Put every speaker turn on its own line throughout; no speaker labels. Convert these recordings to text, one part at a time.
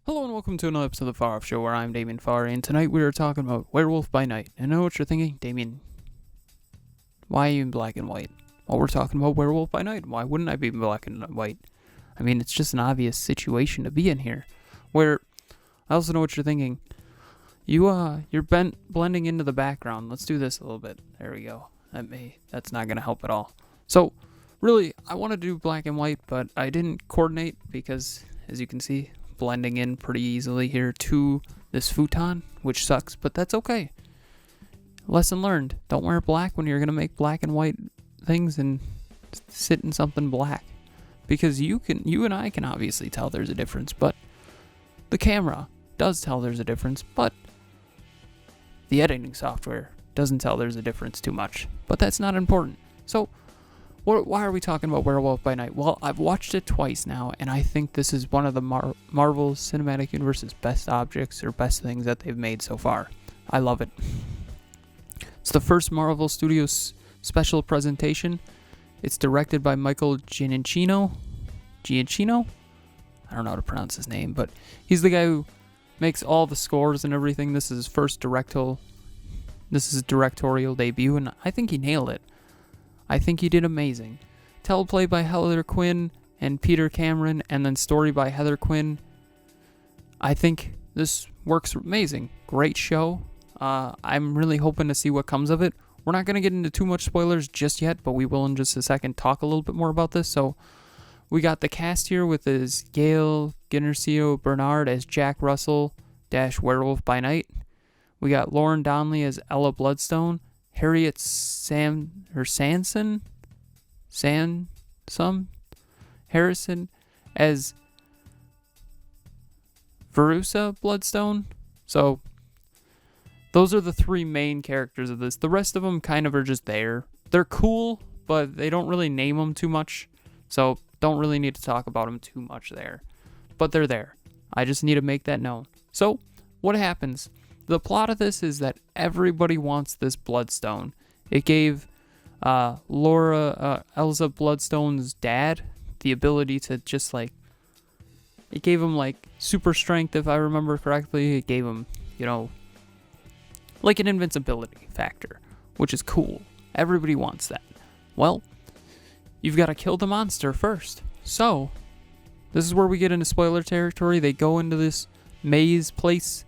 Hello and welcome to another episode of the Farr Show, where I'm Damien Farr, and tonight we are talking about Werewolf by Night. And I know what you're thinking, Damien, why are you in black and white? Well, we're talking about Werewolf by Night. Why wouldn't I be in black and white? I mean, it's just an obvious situation to be in here. Where, I also know what you're thinking. You're blending into the background. Let's do this a little bit. There we go. That's not gonna help at all. So, really, I want to do black and white, but I didn't coordinate because, as you can see, blending in pretty easily here to this futon, which sucks, but that's okay. Lesson learned. Don't wear black when you're going to make black and white things and sit in something black. Because you and I can obviously tell there's a difference, but the camera does tell there's a difference, but the editing software doesn't tell there's a difference too much. But that's not important. So, why are we talking about Werewolf by Night? Well, I've watched it twice now, and I think this is one of the Marvel Cinematic Universe's best objects or best things that they've made so far. I love it. It's the first Marvel Studios special presentation. It's directed by Michael Giacchino. Giacchino? I don't know how to pronounce his name, but he's the guy who makes all the scores and everything. This is his first directorial debut, and I think he nailed it. I think he did amazing. Teleplay by Heather Quinn and Peter Cameron, and then story by Heather Quinn. I think this works amazing. Great show. I'm really hoping to see what comes of it. We're not going to get into too much spoilers just yet, but we will in just a second talk a little bit more about this. So we got the cast here with his Gail Guinnercio Bernard as Jack Russell - Werewolf by Night. We got Lauren Donnelly as Ella Bloodstone. Harriet Harrison as Verussa Bloodstone. So those are the three main characters of this. The rest of them kind of are just there. They're cool, but they don't really name them too much. So don't really need to talk about them too much there. But they're there. I just need to make that known. So what happens? The plot of this is that everybody wants this Bloodstone. It gave Elsa Bloodstone's dad the ability to just it gave him super strength, if I remember correctly. It gave him, an invincibility factor, which is cool. Everybody wants that. Well, you've got to kill the monster first. So, this is where we get into spoiler territory. They go into this maze place.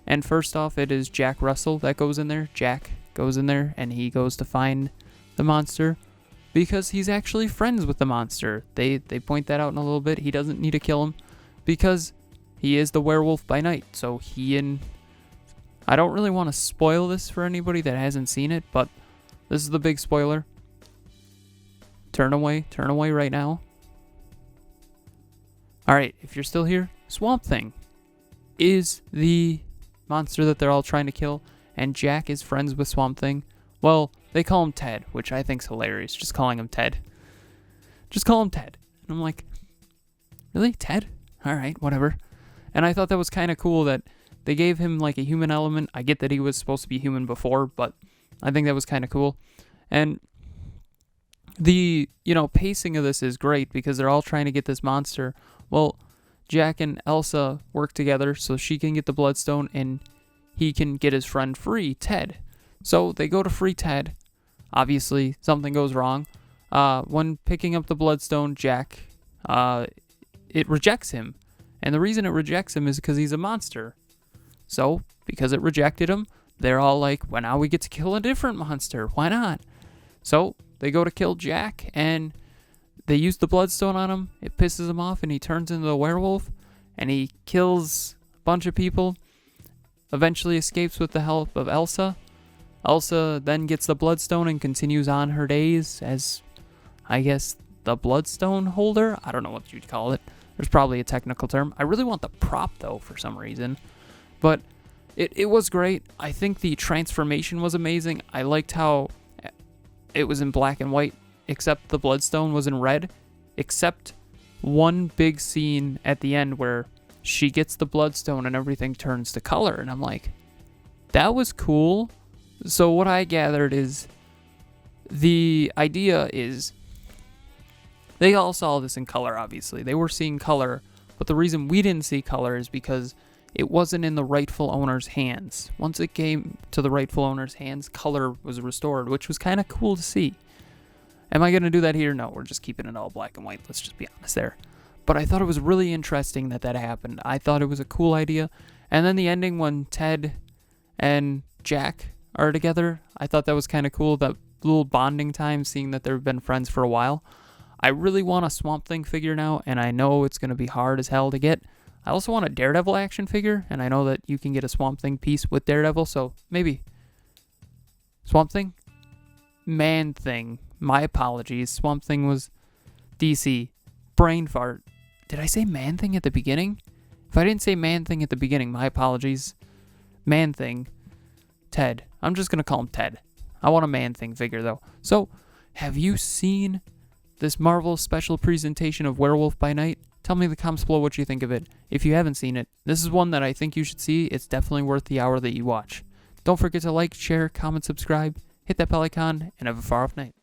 And first off, it is Jack Russell that goes in there. Jack goes in there, and he goes to find the monster because he's actually friends with the monster. They point that out in a little bit. He doesn't need to kill him because he is the werewolf by night. So I don't really want to spoil this for anybody that hasn't seen it, but this is the big spoiler. Turn away right now. Alright, if you're still here, Swamp Thing is the monster that they're all trying to kill, and Jack is friends with Swamp Thing. Well, they call him Ted, which I think's hilarious, just calling him Ted. Just call him Ted. And I'm like, really? Ted? Alright, whatever. And I thought that was kind of cool that they gave him a human element. I get that he was supposed to be human before, but I think that was kind of cool. And the, pacing of this is great because they're all trying to get this monster. Well, Jack and Elsa work together so she can get the Bloodstone and he can get his friend free, Ted. So they go to free Ted. Obviously, something goes wrong. When picking up the Bloodstone, Jack, it rejects him. And the reason it rejects him is because he's a monster. So, because it rejected him, they're all like, well, now we get to kill a different monster. Why not? So, they go to kill Jack, and they use the Bloodstone on him. It pisses him off, and he turns into a werewolf, and he kills a bunch of people. Eventually escapes with the help of Elsa. Elsa then gets the Bloodstone and continues on her days as, I guess, the Bloodstone holder? I don't know what you'd call it. There's probably a technical term. I really want the prop, though, for some reason. But it was great. I think the transformation was amazing. I liked how it was in black and white, except the Bloodstone was in red, except one big scene at the end where she gets the Bloodstone and everything turns to color, and I'm like, that was cool. So what I gathered is the idea is they all saw this in color, obviously. They were seeing color But the reason we didn't see color is because it wasn't in the rightful owner's hands. Once it came to the rightful owner's hands, color was restored, which was kind of cool to see. Am I going to do that here? No, we're just keeping it all black and white. Let's just be honest there. But I thought it was really interesting that happened. I thought it was a cool idea. And then the ending when Ted and Jack are together, I thought that was kind of cool. That little bonding time, seeing that they've been friends for a while. I really want a Swamp Thing figure now, and I know it's going to be hard as hell to get. I also want a Daredevil action figure, and I know that you can get a Swamp Thing piece with Daredevil, so maybe Swamp Thing? Man-Thing. My apologies. Swamp Thing was DC. Brain fart. Did I say Man-Thing at the beginning? If I didn't say Man-Thing at the beginning, my apologies. Man-Thing. Ted. I'm just going to call him Ted. I want a Man-Thing figure, though. So, have you seen this Marvel special presentation of Werewolf by Night? Tell me in the comments below what you think of it. If you haven't seen it, this is one that I think you should see. It's definitely worth the hour that you watch. Don't forget to like, share, comment, subscribe, hit that bell icon, and have a far off night.